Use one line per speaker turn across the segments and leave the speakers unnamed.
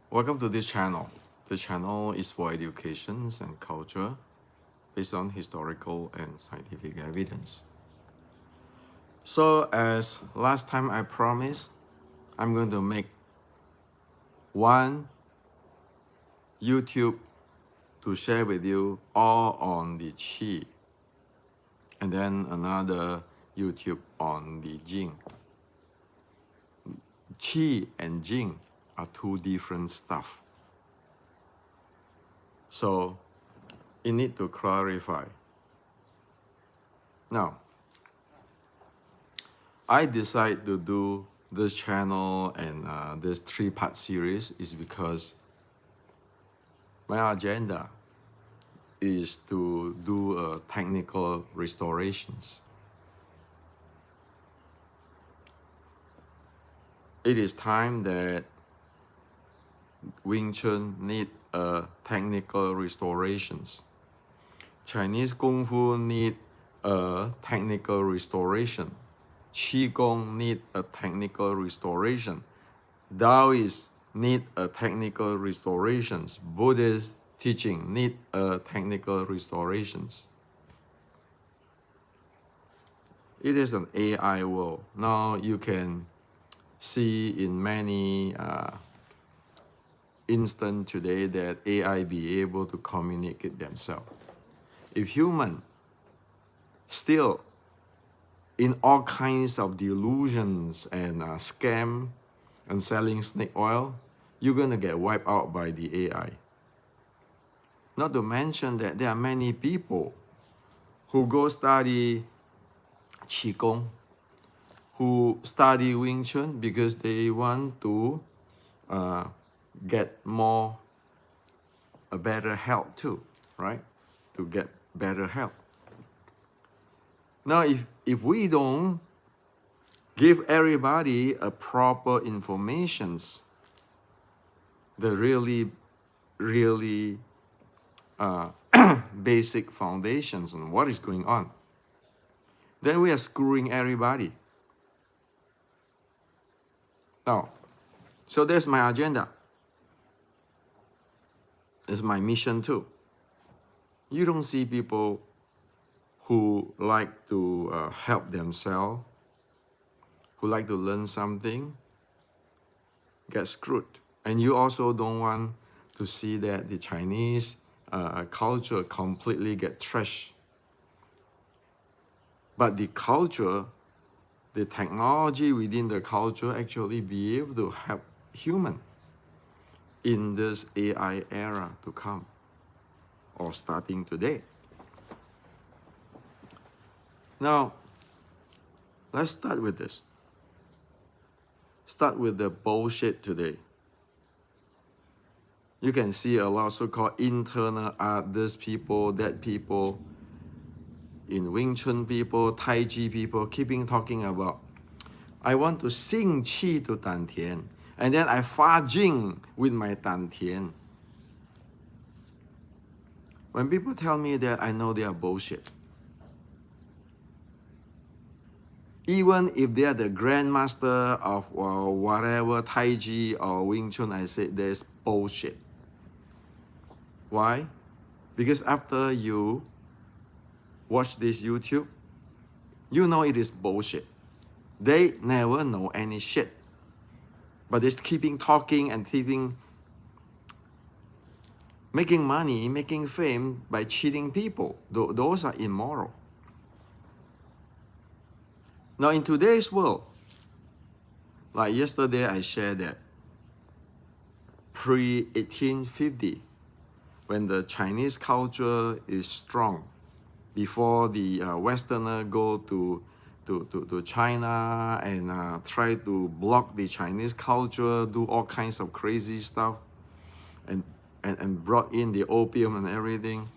Welcome to this channel. The channel is for education and culture based on historical and scientific evidence. So as last time I promised, I'm going to make one YouTube to share with you all on the Qi, and then another YouTube on the Jing. Qi and Jing are two different stuff. So you need to clarify. Now, I decided to do this channel and this three-part series is because my agenda is to do technical restorations. It is time that Wing Chun need technical restorations. Chinese Kung Fu need a technical restoration. Qi Gong need a technical restoration. Taoists need a technical restorations. Buddhist teaching need a technical restorations. It is an AI world. Now you can see in many instances today that AI be able to communicate themselves. If human still in all kinds of delusions and scam and selling snake oil, you're gonna get wiped out by the AI. Not to mention that there are many people who go study Qigong, who study Wing Chun because they want to get a better health too, right? To get better health. Now, if we don't give everybody a proper informations, the really basic foundations on what is going on, then we are screwing everybody. Now, so there's my agenda. It's my mission too. You don't see people who like to help themselves, who like to learn something, get screwed. And you also don't want to see that the Chinese culture completely get trashed. But the culture, the technology within the culture actually be able to help human in this AI era to come, or starting today. Now, let's start with this. Start with the bullshit today. You can see a lot of so-called internal art, this people, that people, in Wing Chun people, Tai Chi people, keeping talking about, I want to sing Qi to Dan Dien, and then I Fa Jing with my Dan Dien. When people tell me that, I know they are bullshit. Even if they are the grandmaster of whatever Tai Chi or Wing Chun, I say there's bullshit. Why? Because after you watch this YouTube, you know it is bullshit. They never know any shit. But they're keeping talking and making money, making fame by cheating people. Those are immoral. Now in today's world, like yesterday I shared that pre-1850, when the Chinese culture is strong, before the Westerner go to China and try to block the Chinese culture, do all kinds of crazy stuff, and brought in the opium and everything.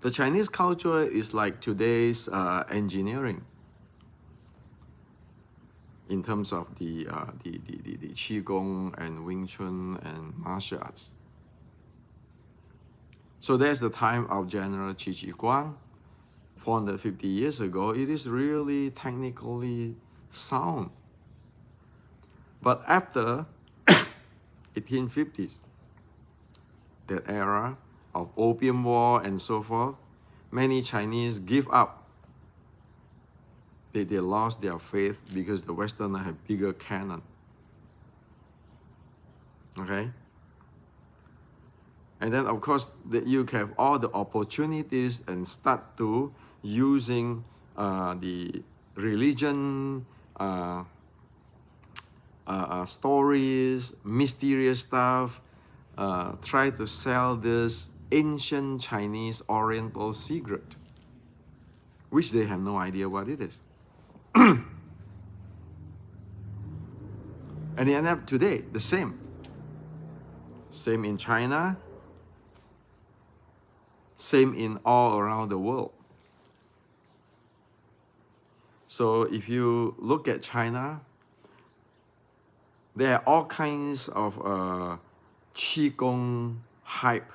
The Chinese culture is like today's engineering in terms of the Qigong and Wing Chun and martial arts. So that's the time of General Qi Guang. 450 years ago, it is really technically sound. But after 1850s, that era of Opium War and so forth, many Chinese give up. They lost their faith because the Westerners have bigger cannon. Okay? And then, of course, you have all the opportunities and start to using the religion, stories, mysterious stuff, try to sell this ancient Chinese Oriental secret, which they have no idea what it is. And they end up today, the same. Same in China, same in all around the world. So if you look at China, there are all kinds of Qigong hype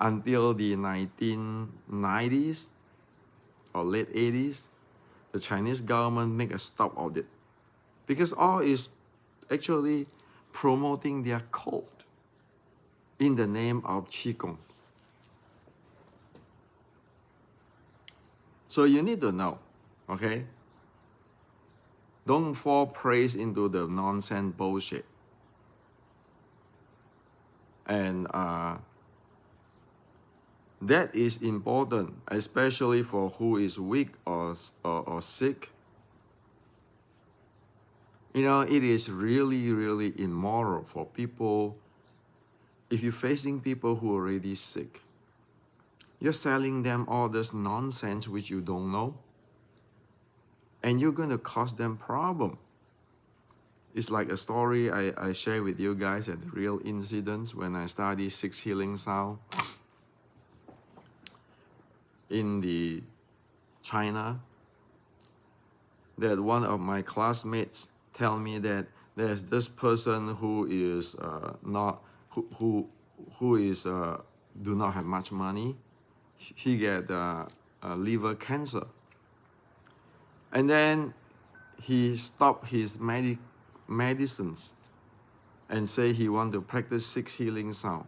until the 1990s or late 80s. The Chinese government make a stop of it because all is actually promoting their cult in the name of Qigong. So you need to know, okay? Don't fall prey into the nonsense bullshit. And that is important, especially for who is weak or sick. You know, it is really, really immoral for people. If you're facing people who are already sick, you're selling them all this nonsense which you don't know, and you're going to cause them problem. It's like a story I share with you guys at the real incidents when I studied Six Healing Sound in the China, that one of my classmates tell me that there's this person who is who is do not have much money. He get liver cancer, and then he stopped his medicines and say he want to practice Six Healing Sound,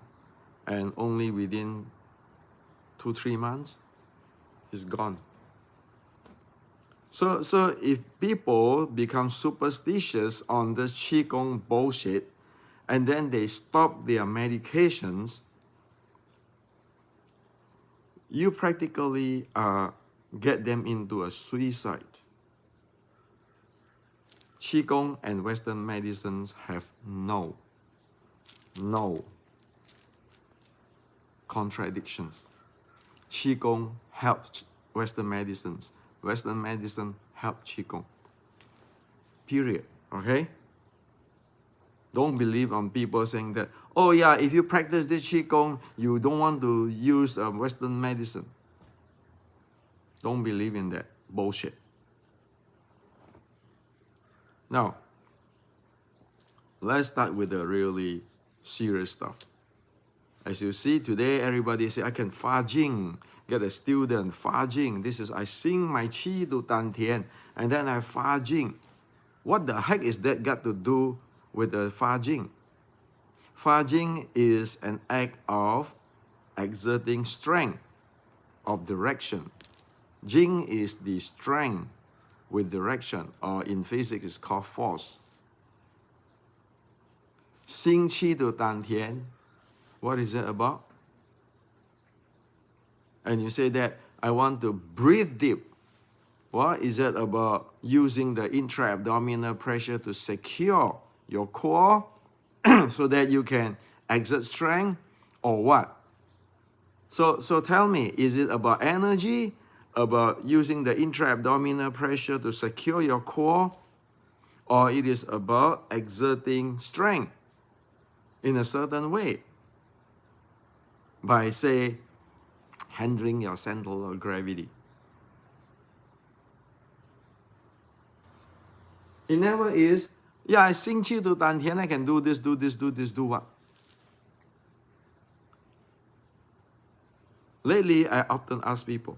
and only within 2-3 months he's gone. So if people become superstitious on the Qigong bullshit and then they stop their medications, you practically get them into a suicide. Qigong and Western medicines have no contradictions. Qigong helps Western medicines. Western medicine help Qigong. Period. Okay? Don't believe on people saying that, oh yeah, if you practice this Qigong, you don't want to use Western medicine. Don't believe in that bullshit. Now, let's start with the really serious stuff. As you see today, everybody say, I can Fa Jing, get a student, Fa Jing. This is, I sing my Qi to Dan Dien, and then I Fa Jing. What the heck is that got to do with the Fa Jing? Fa Jing is an act of exerting strength, of direction. Jing is the strength with direction, or in physics it's called force. Xing Qi to Dan Tian, what is it about? And you say that, I want to breathe deep. What is it about using the intra-abdominal pressure to secure your core so that you can exert strength, or what? So tell me, is it about energy, about using the intra-abdominal pressure to secure your core, or it is about exerting strength in a certain way by, say, handling your center of gravity? It never is, yeah, I sing Qi to Dan Tian, I can do this, do this, do this, do what? Lately, I often ask people,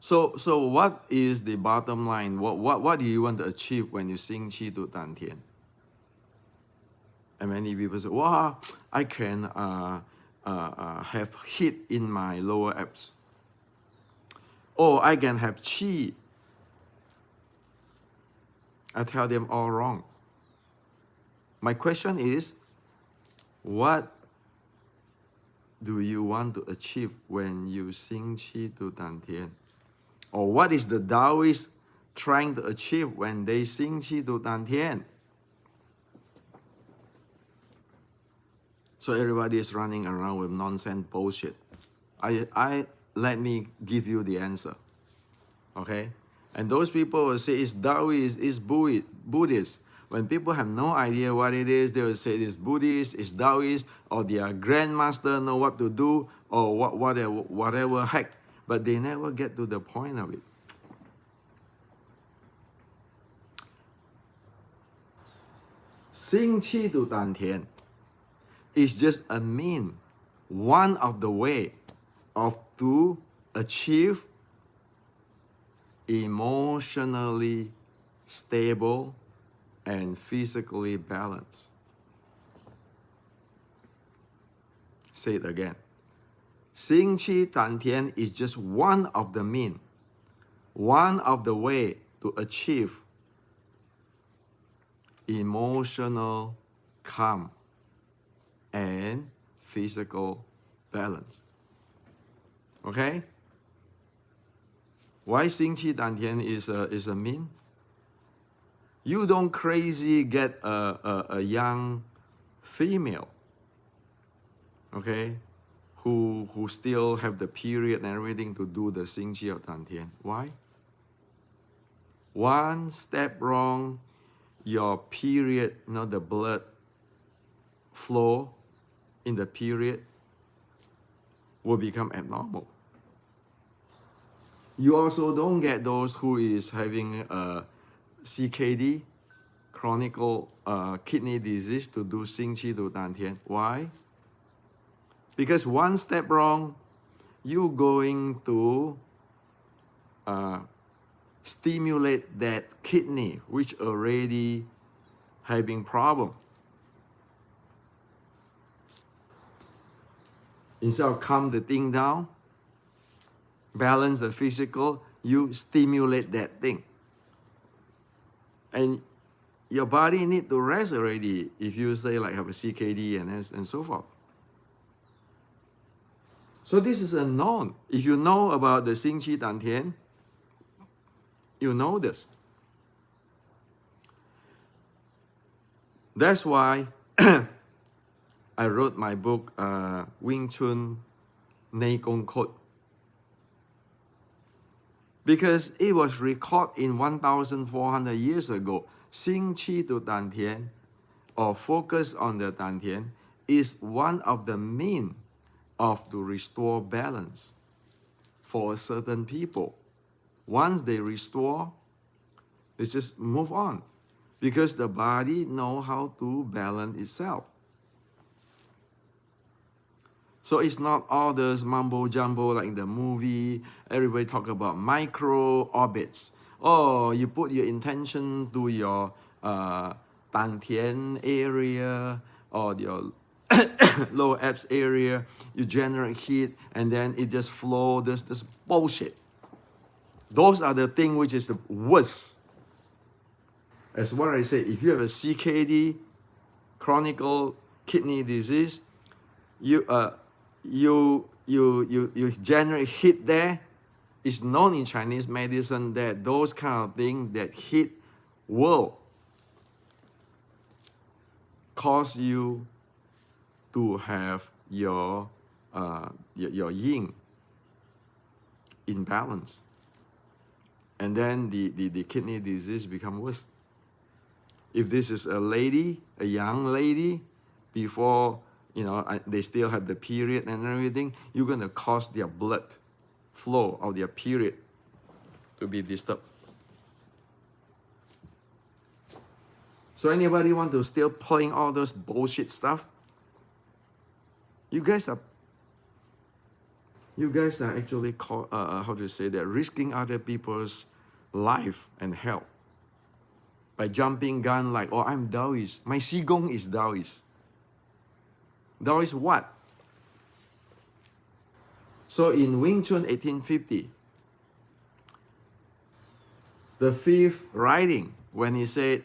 So what is the bottom line? What do you want to achieve when you sing Qi to Dan Tian? And many people say, wow, I can have heat in my lower abs. Or I can have Qi. I tell them all wrong. My question is, what do you want to achieve when you sing Qi to Dan Tian? Or what is the Taoist trying to achieve when they sing Qi to Dan Tian? So everybody is running around with nonsense bullshit. Let me give you the answer. Okay? And those people will say it's Taoist, it's Buddhist. When people have no idea what it is, they will say it's Buddhist, it's Taoist, or their grandmaster know what to do, or whatever heck. But they never get to the point of it. Sing Qi to Dan Tian is just a mean, one of the way of to achieve emotionally stable and physically balanced. Say it again. Sing Qi Dan Tian is just one of the mean, one of the way to achieve emotional calm and physical balance. Okay? Why Sing Qi Dan Tian is a mean? You don't crazy get a young female, okay, who still have the period and everything to do the Sing Qi of Dan Tian. Why? One step wrong, your period, the blood flow in the period will become abnormal. You also don't get those who is having CKD, chronic kidney disease, to do Sing Qi to Dan Tian. Why? Because one step wrong, you going to stimulate that kidney which already having problem. Instead of calm the thing down, balance the physical, you stimulate that thing. And your body need to rest already if you say like have a CKD and so forth. So this is a known. If you know about the Sing Qi Dan Tian, you know this. That's why I wrote my book, Wing Chun Nei Gong Code. Because it was recorded in 1,400 years ago. Sing Qi to Dan Tian, or focus on the Dan Tian, is one of the means of to restore balance for certain people. Once they restore, they just move on, because the body know how to balance itself. So it's not all this mumbo jumbo like in the movie. Everybody talk about micro orbits. Oh, you put your intention to your Dan Tian area or your lower abs area. You generate heat and then it just flow. This bullshit. Those are the things which is the worst. As what I say, if you have a CKD, chronic kidney disease, you generate heat there. It's known in Chinese medicine that those kind of things, that heat will cause you to have your yin imbalance, and then the kidney disease become worse. If this is a lady, a young lady, before they still have the period and everything, you're gonna cause their blood flow of their period to be disturbed. So anybody want to still playing all those bullshit stuff? You guys are You guys are actually how to say that, risking other people's life and health by jumping gun like, oh, I'm Taoist. My Qigong is Taoist. Taoist what? So in Wing Chun 1850, the fifth writing, when he said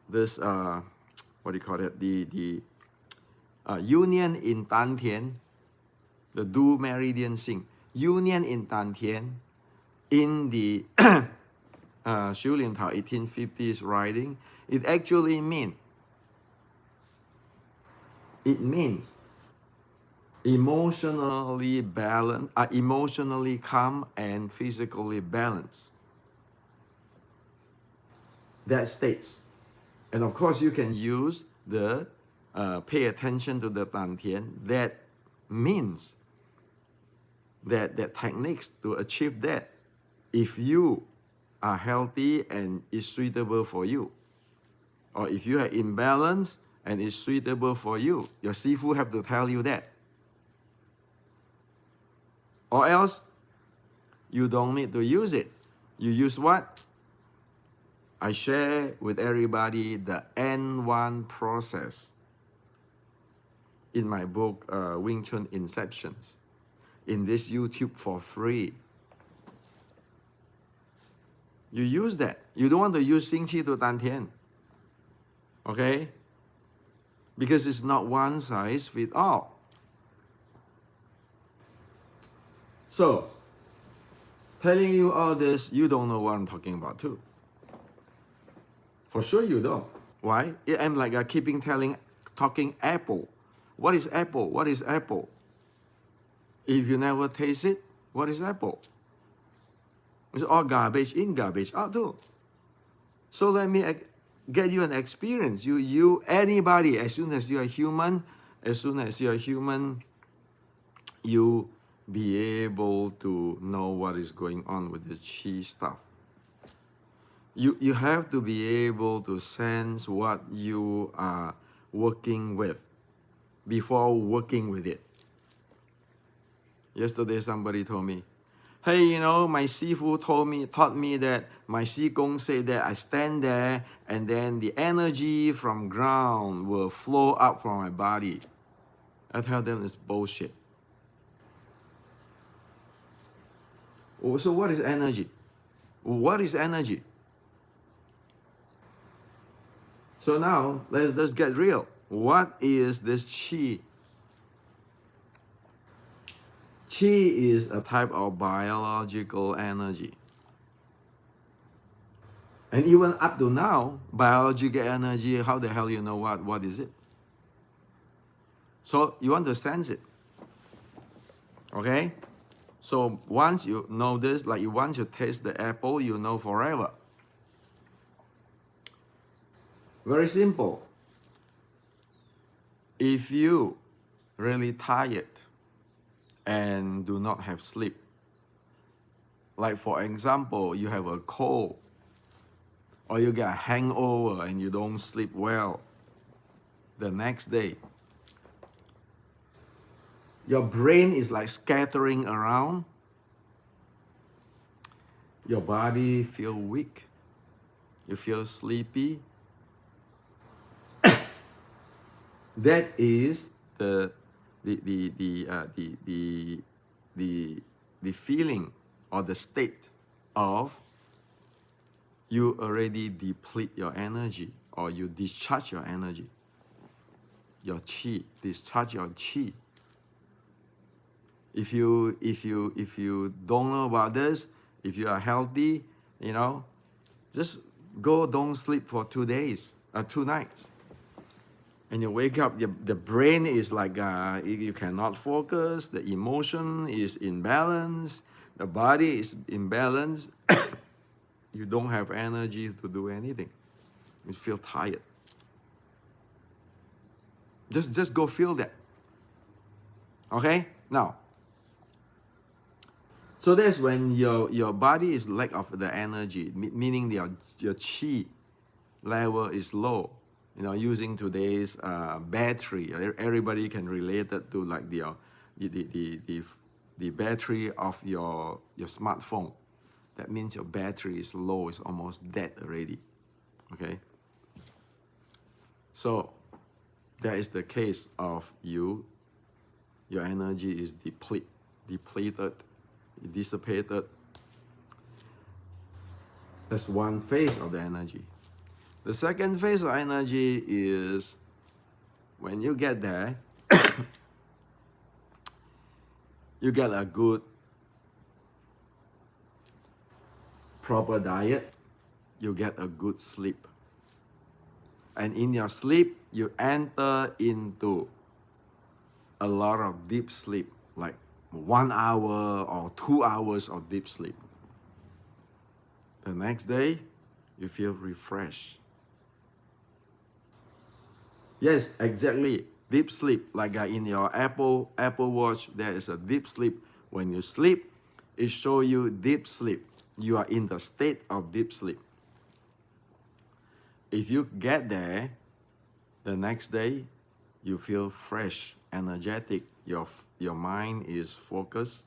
this, what do you call it? The union in Dan Dien, the Du Meridian Sing. Union in Dan Dien, in the Xu Lin Tao 1850s writing, it actually means emotionally balanced, emotionally calm and physically balanced. That states. And of course, you can use the pay attention to the Dan Dien. That means that techniques to achieve that, if you are healthy and is suitable for you, or if you are imbalanced and is suitable for you, your Sifu have to tell you that. Or else, you don't need to use it. You use what? I share with everybody the N1 process in my book, Wing Chun Inceptions, in this YouTube for free. You use that. You don't want to use Xing Qi to Dan Dien. Okay? Because it's not one size fits all. So, telling you all this, you don't know what I'm talking about too. For sure you don't. Why? I'm like talking apple. What is apple? What is apple? If you never taste it, what is apple? It's all garbage in, garbage out too. So let me get you an experience. Anybody, as soon as you're human, you be able to know what is going on with the chi stuff. You have to be able to sense what you are working with before working with it. Yesterday somebody told me, hey, my Sifu taught me that my Qigong said that I stand there and then the energy from ground will flow up from my body. I tell them it's bullshit. So what is energy? What is energy? So now, let's get real. What is this Qi? Qi is a type of biological energy. And even up to now, biological energy, how the hell you know what is it? So you want to sense it. Okay? So once you know this, like once you taste the apple, you know forever. Very simple. If you really tired and do not have sleep, like for example, you have a cold, or you get a hangover and you don't sleep well, the next day, your brain is like scattering around, your body feel weak, you feel sleepy. That is the feeling or the state of you already deplete your energy, or you discharge your energy, your chi, discharge your chi. If you don't know about this, if you are healthy, just go don't sleep for 2 days or 2 nights. And you wake up, the brain is like, you cannot focus, the emotion is imbalanced, the body is imbalanced. You don't have energy to do anything. You feel tired. Just go feel that. Okay? Now, so that's when your body is lack of the energy, meaning your chi level is low. Using today's battery, everybody can relate it to like the battery of your smartphone. That means your battery is low, it's almost dead already. Okay? So that is the case of you. Your energy is depleted, dissipated. That's one phase of the energy. The second phase of energy is when you get there, you get a good, proper diet, you get a good sleep. And in your sleep, you enter into a lot of deep sleep, like 1 hour or 2 hours of deep sleep. The next day, you feel refreshed. Yes, exactly. Deep sleep, like in your Apple Watch, there is a deep sleep. When you sleep, it shows you deep sleep. You are in the state of deep sleep. If you get there, the next day, you feel fresh, energetic. Your mind is focused.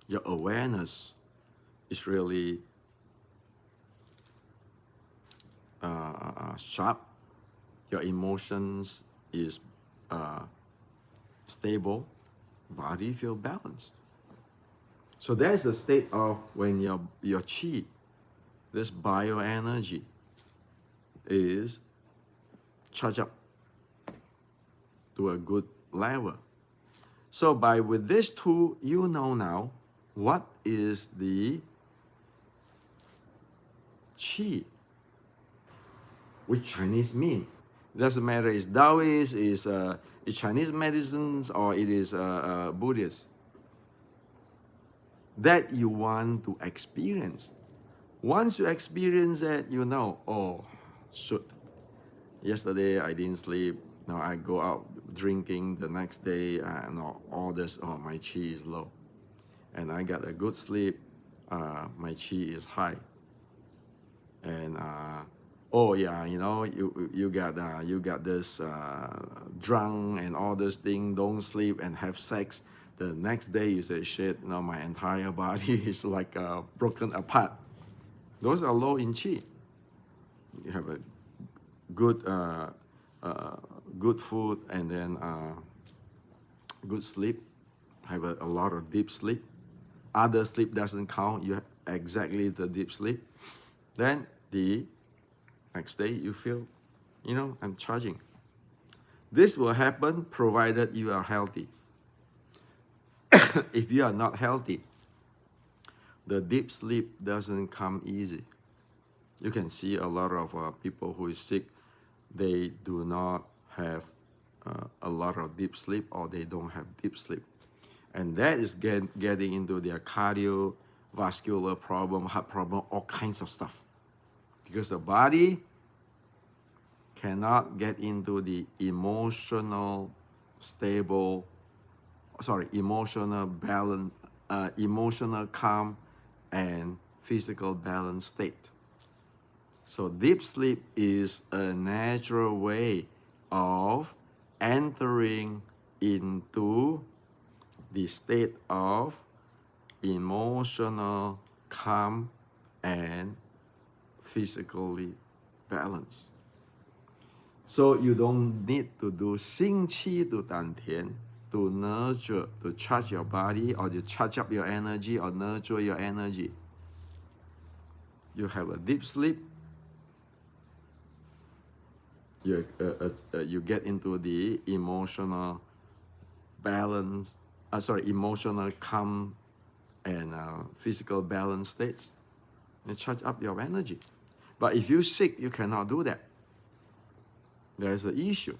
Your awareness is really sharp. Your emotions is stable. Body feel balanced. So that's the state of when your chi, this bioenergy, is charged up to a good level. So with these two, you know now what is the chi, which Chinese mean. Doesn't matter it's Taoist, is Chinese medicines, or it is Buddhist. That you want to experience. Once you experience it, you know, oh, shoot. Yesterday I didn't sleep. Now I go out drinking the next day, and all this, oh, my chi is low. And I got a good sleep, my chi is high. And oh yeah, you know, you got this drunk and all this thing, don't sleep and have sex. The next day you say, shit, you know, my entire body is like broken apart. Those are low in chi. You have a good good food, and then good sleep, have a lot of deep sleep. Other sleep doesn't count, you have exactly the deep sleep. Then the next day you feel, you know, I'm charging. This will happen provided you are healthy. If you are not healthy, the deep sleep doesn't come easy. You can see a lot of people who is sick, they do not have a lot of deep sleep, or they don't have deep sleep. And that is getting into their cardiovascular problem, heart problem, all kinds of stuff. Because the body cannot get into the emotional balance, emotional calm and physical balance state. So deep sleep is a natural way of entering into the state of emotional calm and physically balanced. So you don't need to do Xing Qi to Dan Dien to nurture, to charge your body, or to charge up your energy, or nurture your energy. You have a deep sleep. You get into the emotional balance, emotional calm and physical balance states. And charge up your energy. But if you're sick, you cannot do that. There's an issue.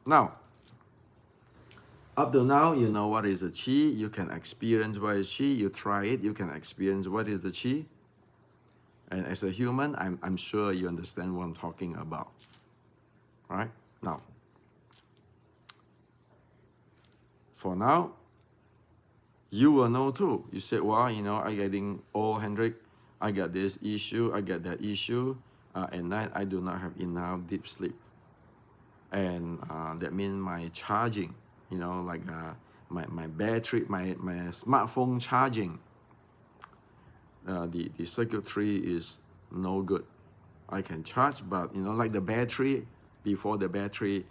Now, up to now, you know what is the chi. You can experience what is chi. You try it, you can experience what is the chi. And as a human, I'm sure you understand what I'm talking about. Right? Now, for now, you will know too. You said, well, you know, I'm getting old, Hendrik. I got this issue, I got that issue. At night, I do not have enough deep sleep. And that means my charging you know, like my battery, my smartphone charging, the circuitry is no good. I can charge, but you know, like the battery, before the battery,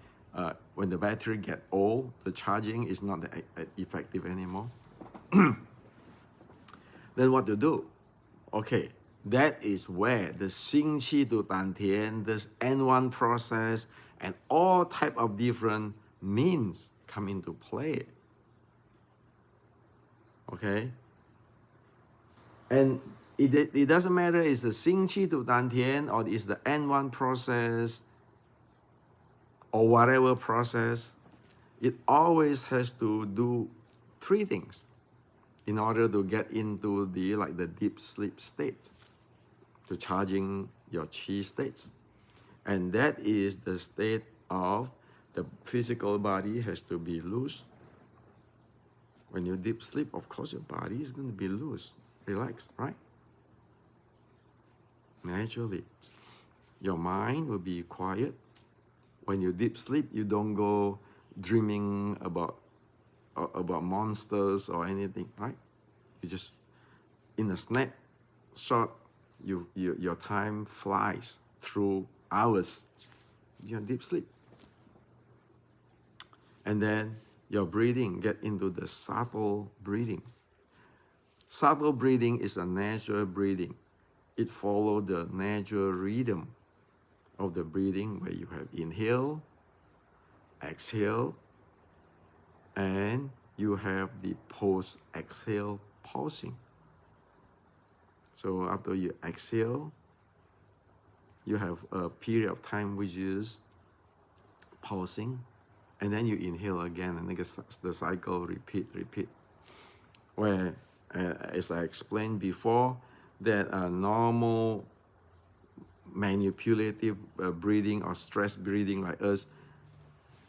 when the battery get old, the charging is not effective anymore. Then what to do? Okay, that is where the Xing Qi to Dan Dien, this N1 process, and all type of different means come into play. Okay? And it doesn't matter it's the Xing Qi to Dan Dien or it's the N1 process or whatever process, it always has to do three things in order to get into the deep sleep state, to charging your qi states. And that is the state of the physical body has to be loose. When you deep sleep, of course your body is going to be loose, relaxed, right? Naturally. Your mind will be quiet. When you deep sleep, you don't go dreaming about monsters or anything, right? You just, in a snapshot, your time flies through hours. You're deep sleep. And then your breathing get into the subtle breathing. Subtle breathing is a natural breathing. It follows the natural rhythm of the breathing, where you have inhale, exhale, and you have the post-exhale pausing. So after you exhale, you have a period of time which is pausing, and then you inhale again, and the cycle repeat. Where, as I explained before, that a normal manipulative breathing or stress breathing like us,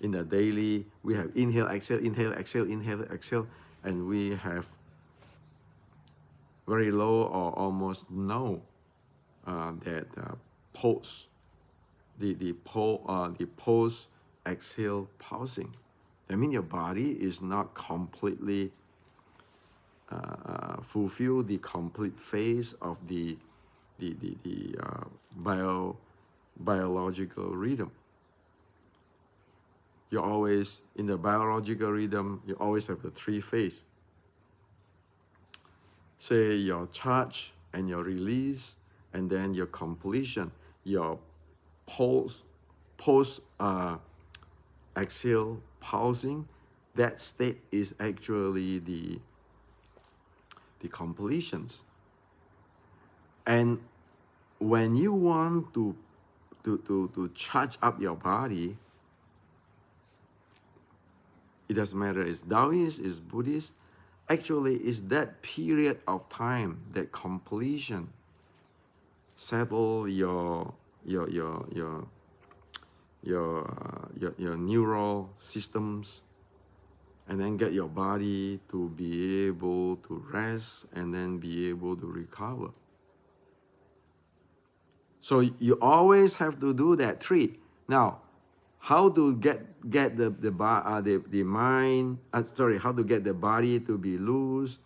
in the daily, we have inhale, exhale, inhale, exhale, inhale, exhale, and we have very low or almost no pause, the post exhale pausing. I mean, your body is not completely fulfill the complete phase of the biological rhythm. You always, in the biological rhythm, you always have the three phases. Say your charge and your release, and then your completion, your post exhale pausing. That state is actually the completions. And when you want to charge up your body, it doesn't matter, it's Taoist, it's Buddhist, actually it's that period of time, that completion, settle your neural systems, and then get your body to be able to rest and then be able to recover. So you always have to do that three. Now, how to get the mind? How to get the body to be loose,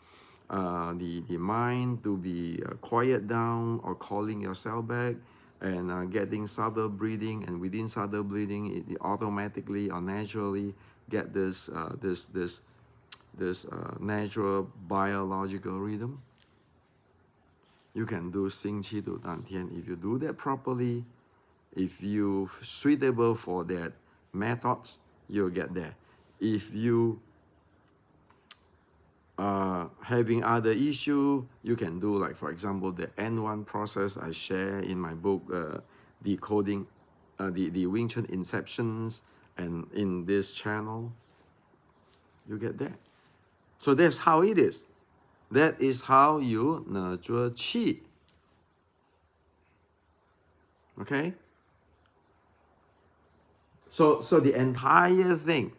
the mind to be quiet down, or calling yourself back, and getting subtle breathing, and within subtle breathing, it automatically or naturally get this natural biological rhythm. You can do Xing Qi to Dan Dien. If you do that properly, if you suitable for that methods, you'll get there. If you are having other issue, you can do, like, for example, the N1 process I share in my book, Decoding the Wing Chun Inceptions, and in this channel, you get that. So that's how it is. That is how you nurture qi. Okay? So the entire thing,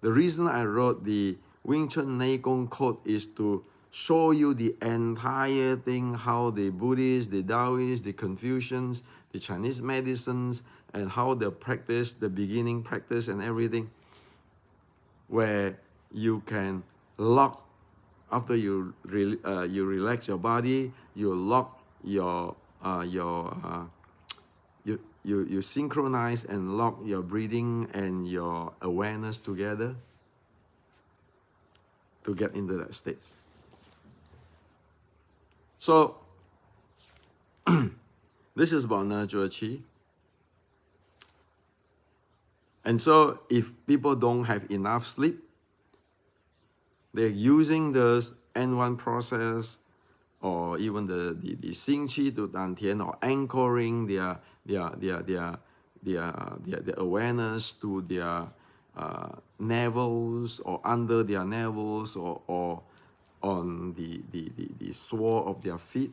the reason I wrote the Wing Chun Nei Gong Code is to show you the entire thing, how the Buddhists, the Taoists, the Confucians, the Chinese medicines, and how the practice, the beginning practice and everything. where you can lock, after you relax your body, you lock you synchronize and lock your breathing and your awareness together to get into that state. So this is about nurture qi. And so if people don't have enough sleep, they're using the N1 process or even the Xing Qi to Dan Dien, or anchoring their awareness to their navels or under their navels or on the sole of their feet.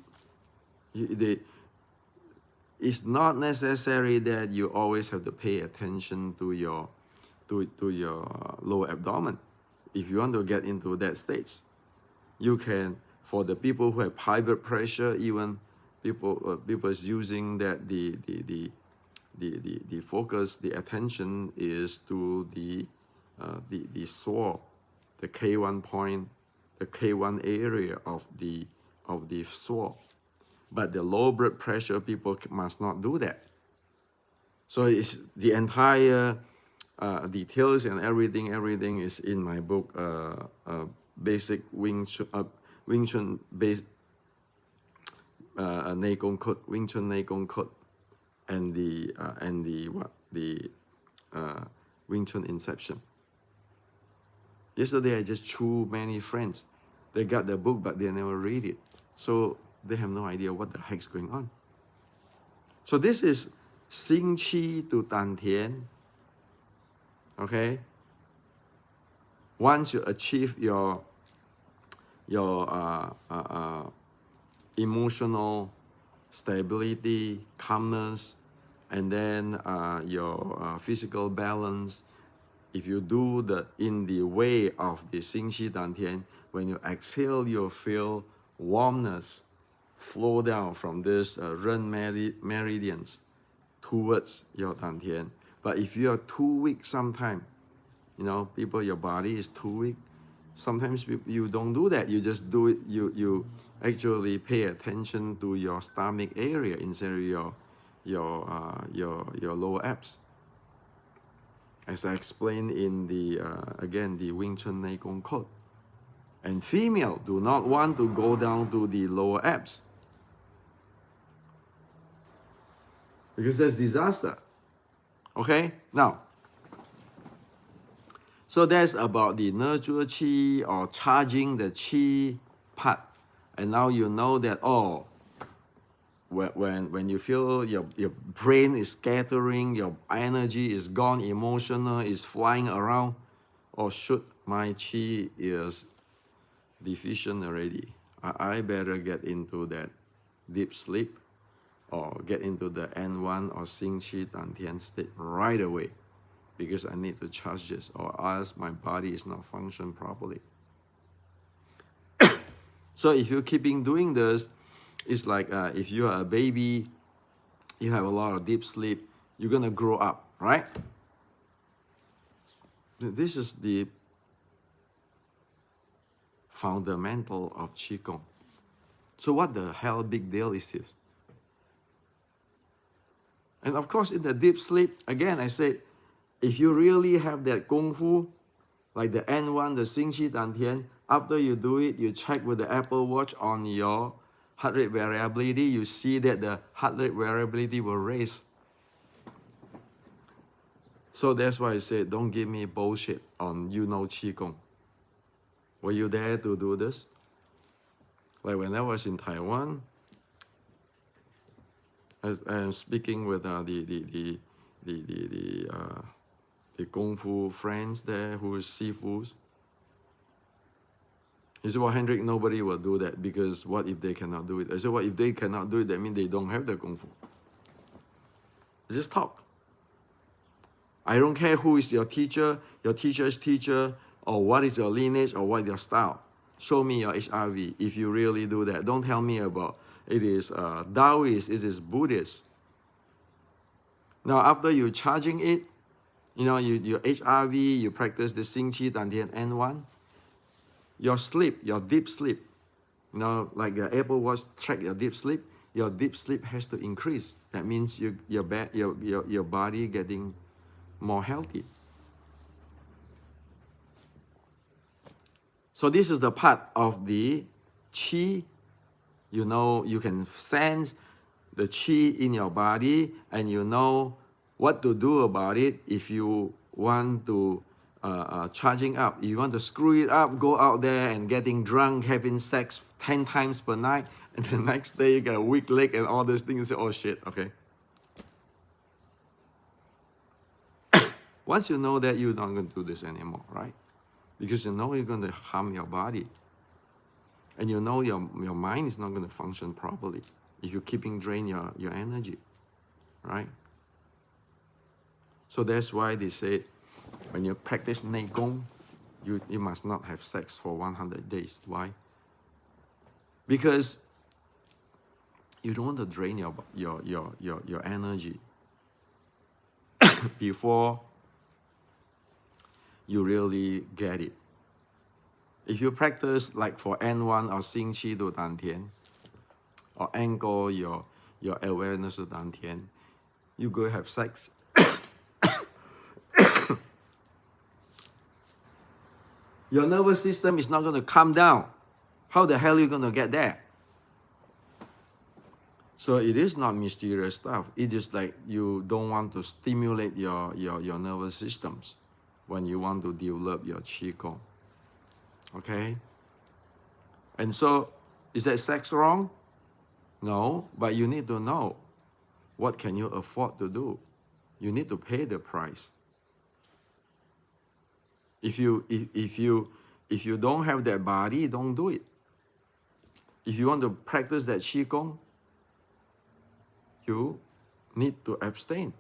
It's not necessary that you always have to pay attention to your lower abdomen. If you want to get into that state, you can. For the people who have high blood pressure, even people is using that the focus, the attention is to the sole, the K1 point, the K1 area of the sole. But the low blood pressure people must not do that. So it's the entire details and everything is in my book, Basic Wing Chun base Nei Gong Code, Wing Chun Nei Gong Code, and the Wing Chun Inception. Yesterday I just threw many friends. They got the book but they never read it, so they have no idea what the heck's going on. So this is Xing Qi to Dan Dien. Okay. Once you achieve your emotional stability, calmness, and then your physical balance, if you do in the way of the Xing Qi Dan Dien, when you exhale, you feel warmness flow down from this Ren meridians towards your Dan Dien. But if you are too weak sometime, people, your body is too weak, sometimes you don't do that. You just do it, you actually pay attention to your stomach area instead of your lower abs. As I explained in the Wing Chun Nei Gong Code. And female do not want to go down to the lower abs, because that's disaster. Okay, now, so that's about the nurture qi or charging the qi part. And now you know that, when you feel your brain is scattering, your energy is gone, emotional is flying around, shoot, my qi is deficient already. I better get into that deep sleep or get into the N1 or Xing Qi Dan Dien state right away, because I need to charge this, or else my body is not functioning properly. So if you're keeping doing this, it's like if you are a baby, you have a lot of deep sleep, you're going to grow up, right? This is the fundamental of Qigong. So what the hell big deal is this? And of course, in the deep sleep, again, I said, if you really have that Kung Fu, like the N1, the Xing Qi Dan Dien, after you do it, you check with the Apple Watch on your heart rate variability, you see that the heart rate variability will raise. So that's why I said, don't give me bullshit on Qigong. Were you there to do this? Like when I was in Taiwan, I'm speaking with the Kung Fu friends there who is Sifus. He said, well, Hendrik, nobody will do that, because what if they cannot do it? I said, well, if they cannot do it, that means they don't have the Kung Fu. Just talk. I don't care who is your teacher, your teacher's teacher, or what is your lineage, or what your style. Show me your HRV if you really do that. Don't tell me about it is Taoist, it is Buddhist. Now, after you charging it, You know, your HRV, you practice the Xing Qi Dan Dien N1. Your sleep, your deep sleep, you know, like the Apple Watch track your deep sleep has to increase. That means your body getting more healthy. So this is the part of the Qi. You know, you can sense the Qi in your body, and you know what to do about it if you want to charging up. If you want to screw it up, go out there and getting drunk, having sex 10 times per night, and the next day you got a weak leg and all these things. Oh shit, okay. Once you know that, you're not going to do this anymore, right? Because you know you're going to harm your body. And you know your mind is not going to function properly if you're keeping drain your energy, right? So that's why they say when you practice Nei Gong, you must not have sex for 100 days. Why? Because you don't want to drain your energy before you really get it. If you practice like for N1 or Xing Qi to Dan Dien, or anchor your awareness to Dan Dien, you go have sex. Your nervous system is not going to calm down. How the hell are you going to get there? So it is not mysterious stuff. It is like you don't want to stimulate your nervous systems when you want to develop your Qigong. Okay? And so, is that sex wrong? No, but you need to know what can you afford to do. You need to pay the price. If you don't have that body, don't do it. If you want to practice that Qigong, you need to abstain.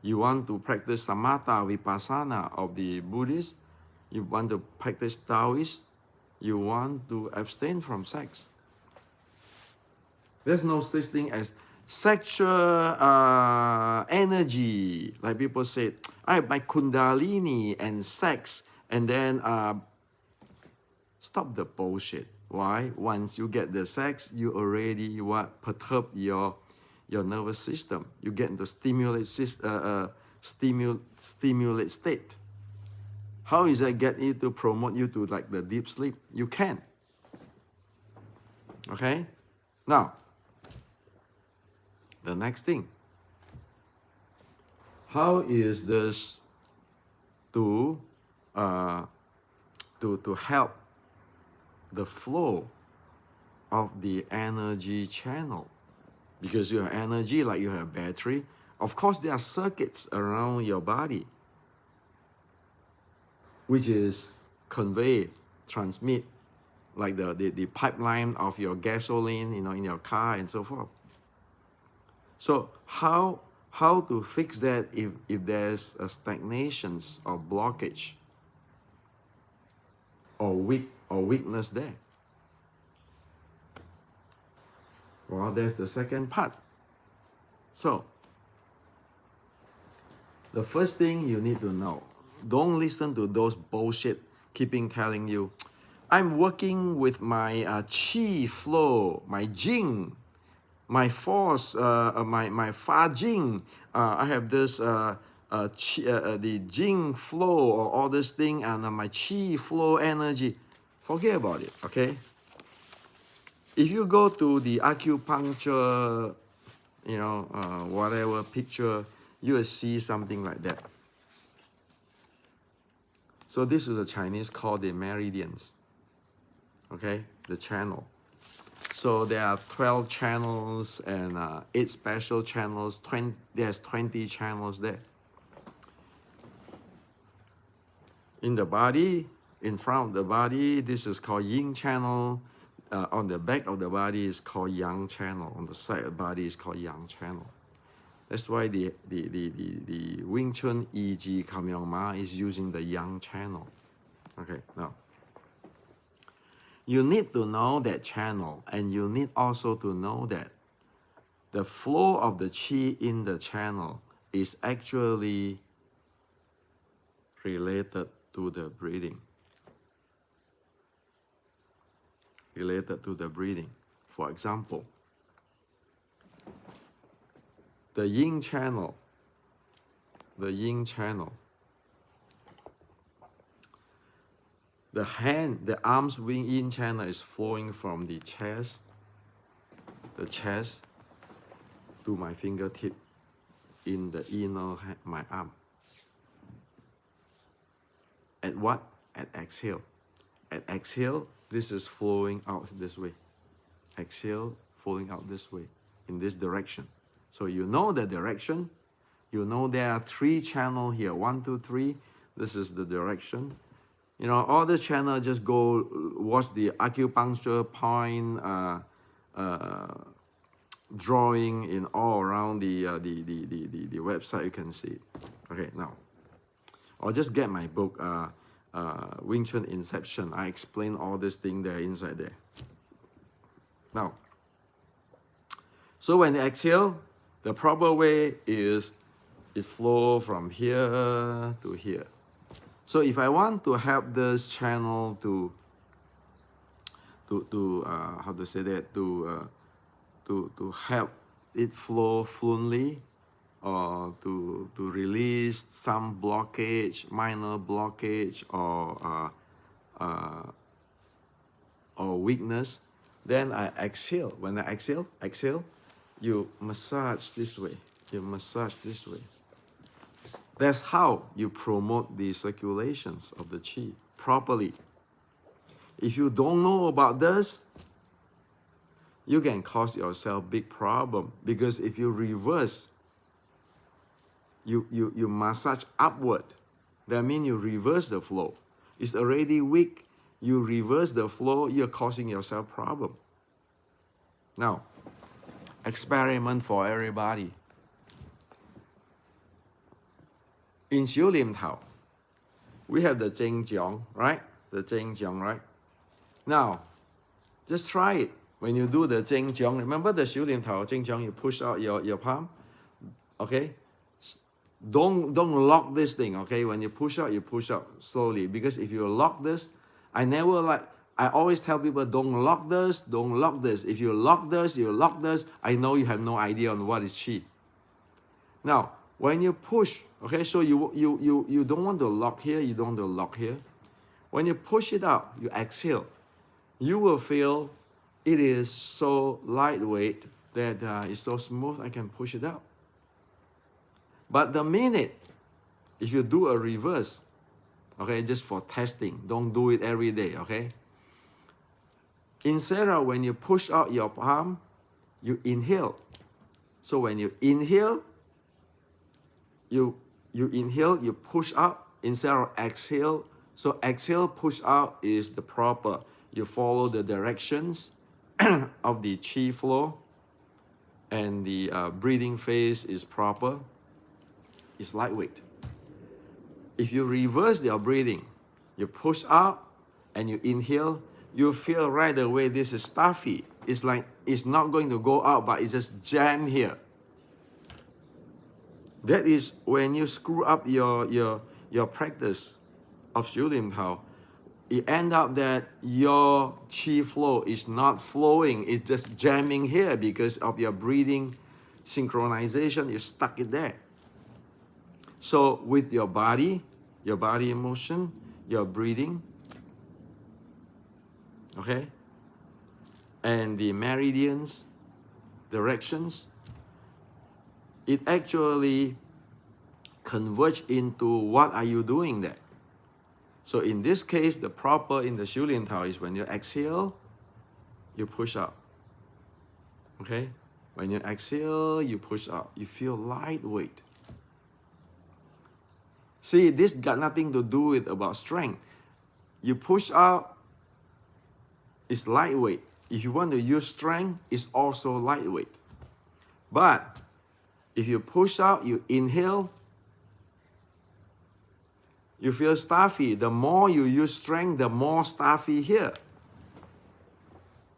You want to practice Samatha, Vipassana of the Buddhists, you want to practice Taoist, you want to abstain from sex. There's no such thing as sexual energy. Like people say, I have my Kundalini and sex, and then stop the bullshit. Why? Once you get the sex, you already perturb your nervous system. You get into stimulate state. How is that get you to promote you to like the deep sleep? You can. Okay? Now, the next thing. How is this to help the flow of the energy channel? Because you have energy, like you have battery. Of course, there are circuits around your body, which is convey, transmit, like the pipeline of your gasoline, you know, in your car and so forth. So how to fix that if there's a stagnation or blockage or weakness there? Well, there's the second part. So the first thing you need to know, don't listen to those bullshit keeping telling you, I'm working with my qi flow, my jing, my force, my fa jing. I have this the jing flow or all this thing, and my qi flow energy. Forget about it, okay? If you go to the acupuncture, you know, whatever picture, you will see something like that. So this is a Chinese called the meridians, okay, the channel. So there are 12 channels and 8 special channels. There's 20 channels there. In the body, in front of the body, this is called yin channel. On the back of the body is called yang channel. On the side of the body is called yang channel. That's why the Wing Chun Yi Kam Yong Ma is using the yang channel. Okay, now. You need to know that channel, and you need also to know that the flow of the qi in the channel is actually related to the breathing. Related to the breathing. For example, the yin channel, the arms wing yin channel is flowing from the chest to my fingertip in the inner my arm. At what? At exhale. At exhale, this is flowing out this way. Exhale, flowing out this way, in this direction. So you know the direction. You know there are 3 channels here. 1, 2, 3. This is the direction. You know, all the channel, just go watch the acupuncture point drawing in all around the website. You can see. Okay, now, or just get my book, Wing Chun Inception. I explain all this thing there inside there. Now, so when you exhale, the proper way is it flow from here to here. So if I want to help this channel to how to say that, to help it flow fluently, or to release some blockage, minor blockage, or weakness, then I exhale. When I exhale, you massage this way. You massage this way. That's how you promote the circulations of the qi properly. If you don't know about this, you can cause yourself big problem, because if you reverse, you massage upward, that means you reverse the flow. It's already weak, you reverse the flow, you're causing yourself problem. Now, experiment for everybody. In Xiu Lim Tao, we have the Jing Jiang, right? The Jing Jiang, right? Now, just try it. When you do the Jing Jiang, remember the Xiu Lim Tao Jing Jiang, you push out your palm, okay? Don't lock this thing, okay? When you push out slowly, because if you lock this, I always tell people, don't lock this. If you lock this, I know you have no idea on what is qi. Now, when you push, okay, so you don't want to lock here, you don't want to lock here. When you push it out, you exhale, you will feel it is so lightweight that it's so smooth, I can push it out. But the minute, if you do a reverse, okay, just for testing, don't do it every day, okay? Instead of when you push out your palm, you inhale. So when you inhale, you inhale, you push out instead of exhale. So exhale, push out is the proper. You follow the directions of the qi flow, and the breathing phase is proper. It's lightweight. If you reverse your breathing, you push out and you inhale, you feel right away this is stuffy. It's like it's not going to go out, but it's just jammed here. That is when you screw up your practice of Xiu Lim Tao. It ends up that your qi flow is not flowing, it's just jamming here because of your breathing synchronization, you stuck it there. So with your body emotion, your breathing, okay, and the meridians, directions, it actually converge into what are you doing there. So in this case, the proper in the Xiu Lim Tao is when you exhale, you push out. Okay? When you exhale, you push out. You feel lightweight. See, this got nothing to do with about strength. You push out, it's lightweight. If you want to use strength, it's also lightweight. But if you push out, you inhale, you feel stuffy. The more you use strength, the more stuffy here.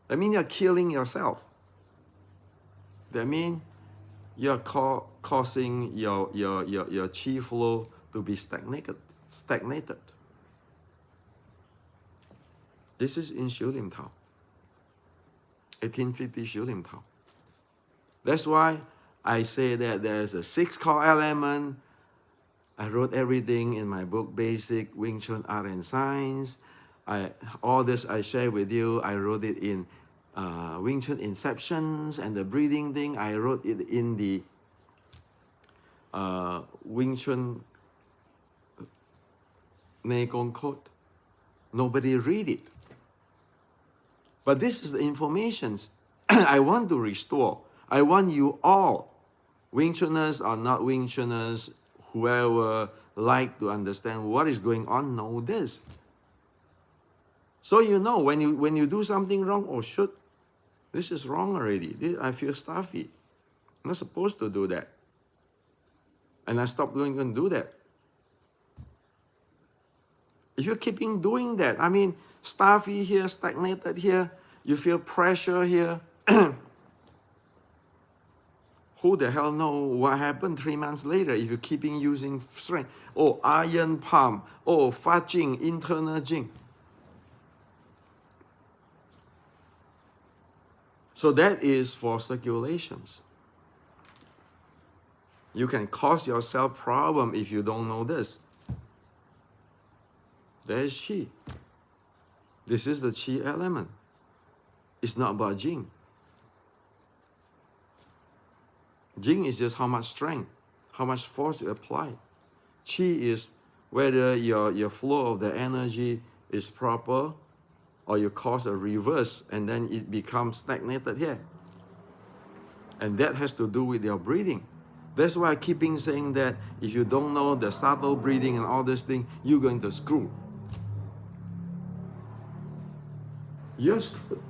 That means you're killing yourself. That means you're causing your qi flow to be stagnated. stagnated. This is in Xiu Lim Tao, 1850 Xiu Lim Tao. That's why I say that there's a 6 core element. I wrote everything in my book, Basic Wing Chun Art and Science. All this I share with you. I wrote it in Wing Chun Inceptions and the breathing thing. I wrote it in the Wing Chun Nei Gong Code. Nobody read it. But this is the information I want to restore. I want you all, Wing Chuners or not Wing Chuners, whoever like to understand what is going on, know this. So you know when you do something wrong, oh shoot, this is wrong already. I feel stuffy. I'm not supposed to do that. And I stop going and do that. If you're keeping doing that, I mean, stuffy here, stagnated here, you feel pressure here. Who the hell know what happened 3 months later if you're keeping using strength? Oh, iron palm. Oh, Fa Jing, internal Jing. So that is for circulations. You can cause yourself problem if you don't know this. There's Qi. This is the Qi element. It's not about Jing. Jing is just how much strength, how much force you apply. Qi is whether your flow of the energy is proper or you cause a reverse and then it becomes stagnated here. And that has to do with your breathing. That's why I keep saying that if you don't know the subtle breathing and all this thing, you're going to screw. You're screwed.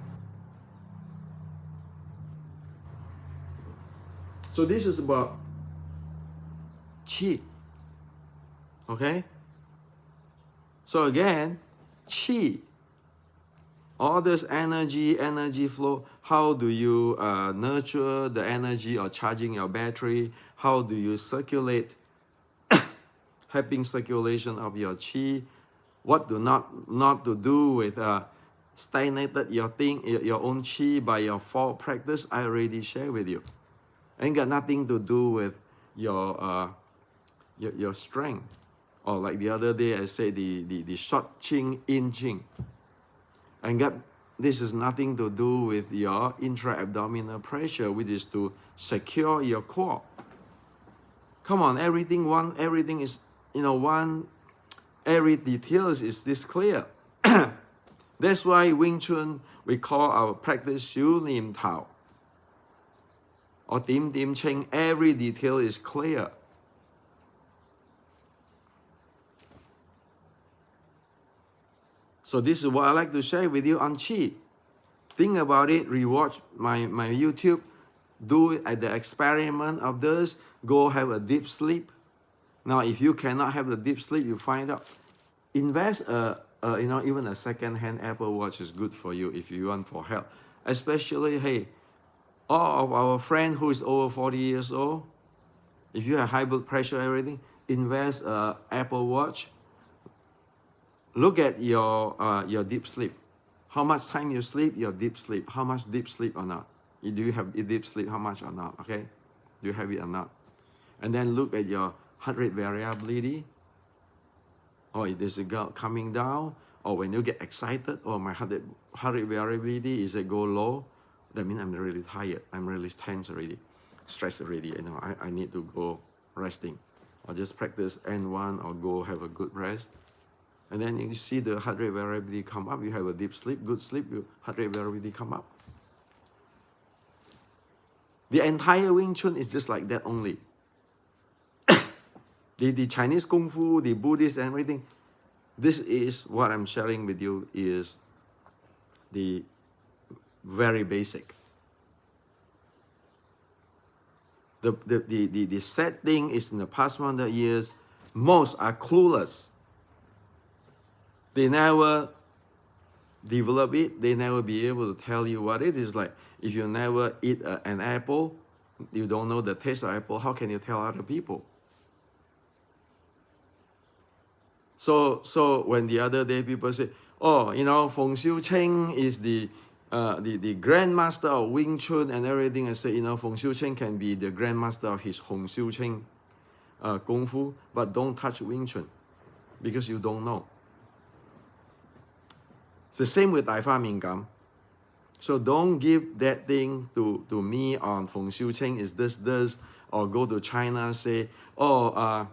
So this is about Qi. Okay? So again, Qi. All this energy flow, how do you nurture the energy or charging your battery? How do you circulate, helping circulation of your Qi? What do not to do with stagnated your own Qi by your fault practice? I already shared with you. Ain't got nothing to do with your strength. Or like the other day I said the short Qing, in Qing. And this is nothing to do with your intra-abdominal pressure, which is to secure your core. Come on, everything is, every detail is this clear. That's why Wing Chun, we call our practice Xiu Lim Tao. Or Dim Dim Cheng, every detail is clear. So this is what I like to share with you on Qi. Think about it, rewatch my YouTube, do it at the experiment of this, go have a deep sleep. Now, if you cannot have the deep sleep, you find out. Invest even a second-hand Apple Watch is good for you if you want for health. Especially, hey, all of our friends who is over 40 years old, if you have high blood pressure and everything, invest a Apple Watch. Look at your deep sleep. How much time you sleep, your deep sleep. How much deep sleep or not? Do you have deep sleep, how much or not, okay? Do you have it or not? And then look at your heart rate variability. Or is it coming down? Or when you get excited, or my heart rate variability, is it go low? That means I'm really tired. I'm really tense already. Stressed already. I need to go resting. Or just practice N1 or go have a good rest. And then you see the heart rate variability come up. You have a deep sleep, good sleep, your heart rate variability come up. The entire Wing Chun is just like that only. the Chinese Kung Fu, the Buddhist and everything, this is what I'm sharing with you is the very basic. The sad thing is in the past 100 years, most are clueless. They never develop it. They never be able to tell you what it is like. If you never eat an apple, you don't know the taste of apple, how can you tell other people? So when the other day people say, oh, you know, Feng Xiu Cheng is the grandmaster of Wing Chun and everything, I say, you know, Feng Xiu Cheng can be the grandmaster of his Hong Xiu Cheng Kung Fu, but don't touch Wing Chun because you don't know. It's the same with Tai Fa Ming Gam. So don't give that thing to me on Feng Xiu Cheng is this, or go to China say, oh,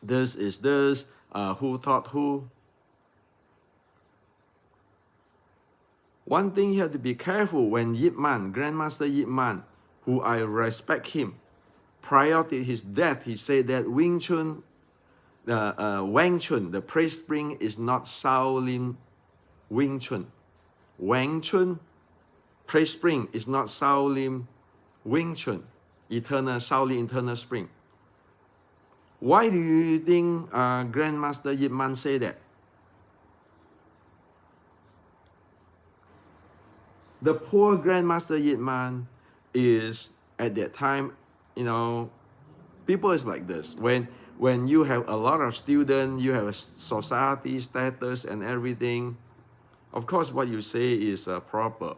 this is this, who taught who. One thing you have to be careful when Yip Man, Grandmaster Yip Man, who I respect him, prior to his death, he said that Wing Chun, Wang Chun, the praise spring is not Shaolin Wing Chun. Wang Chun, praise spring is not Shaolin Wing Chun, eternal Shaolin eternal spring. Why do you think Grandmaster Yip Man say that? The poor Grandmaster Yip Man is at that time, you know, people is like this. When you have a lot of students, you have a society status and everything. Of course, what you say is proper.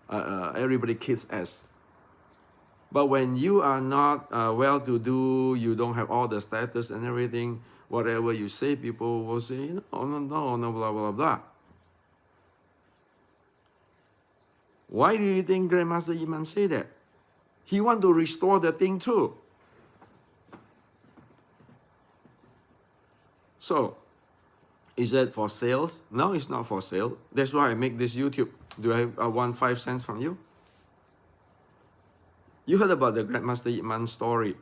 Everybody kicks ass. But when you are not well-to-do, you don't have all the status and everything, whatever you say, people will say, no, blah, blah, blah. Why do you think Grandmaster Yip Man say that? He want to restore the thing too. So, is that for sales? No, it's not for sale. That's why I make this YouTube. Do I want 5 cents from you? You heard about the Grandmaster Yip Man story.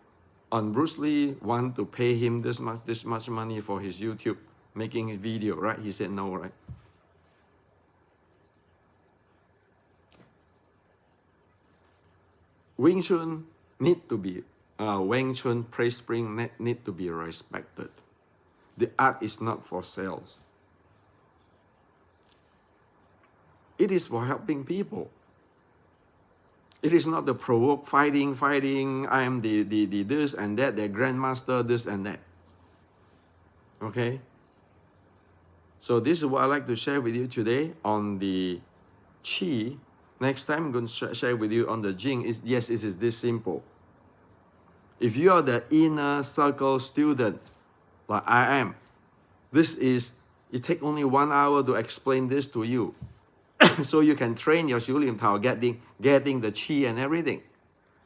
On Bruce Lee want to pay him this much money for his YouTube, making his video, right? He said no, right? Wing Chun need to be, Wang Chun praise spring need to be respected. The art is not for sales. It is for helping people. It is not the provoke fighting. I am the this and that, the grandmaster, this and that. Okay? So this is what I like to share with you today on the Qi. Next time I'm going to share with you on the Jing. Yes, it is this simple. If you are the inner circle student, like I am, it takes only 1 hour to explain this to you. So you can train your Xiu Lim Tao getting the Qi and everything.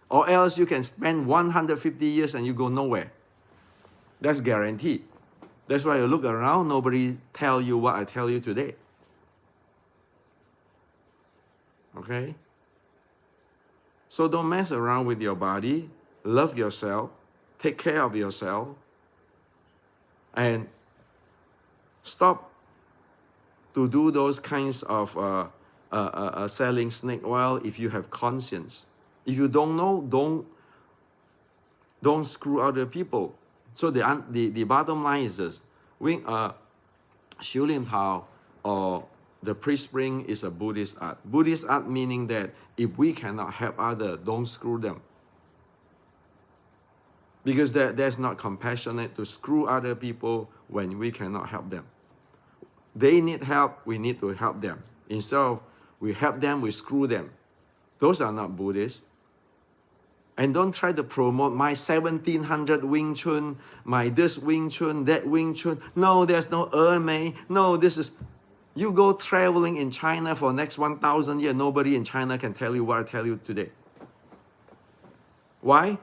Or else you can spend 150 years and you go nowhere. That's guaranteed. That's why you look around, nobody tell you what I tell you today. Okay? So don't mess around with your body. Love yourself. Take care of yourself. And stop to do those kinds of selling snake oil if you have conscience. If you don't know, don't screw other people. So the bottom line is this: Xiu Lim Tao or the pre-spring is a Buddhist art. Buddhist art meaning that if we cannot help others, don't screw them. Because that's not compassionate to screw other people when we cannot help them. They need help, we need to help them. Instead of we help them, we screw them. Those are not Buddhists. And don't try to promote my 1700 Wing Chun, my this Wing Chun, that Wing Chun. No, there's no Mei. No, this is... You go traveling in China for the next 1,000 years, nobody in China can tell you what I tell you today. Why?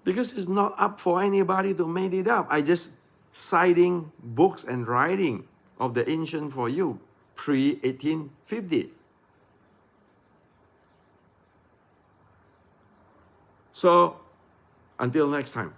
Because it's not up for anybody to make it up. I just citing books and writing of the ancient for you, pre-1850. So, until next time.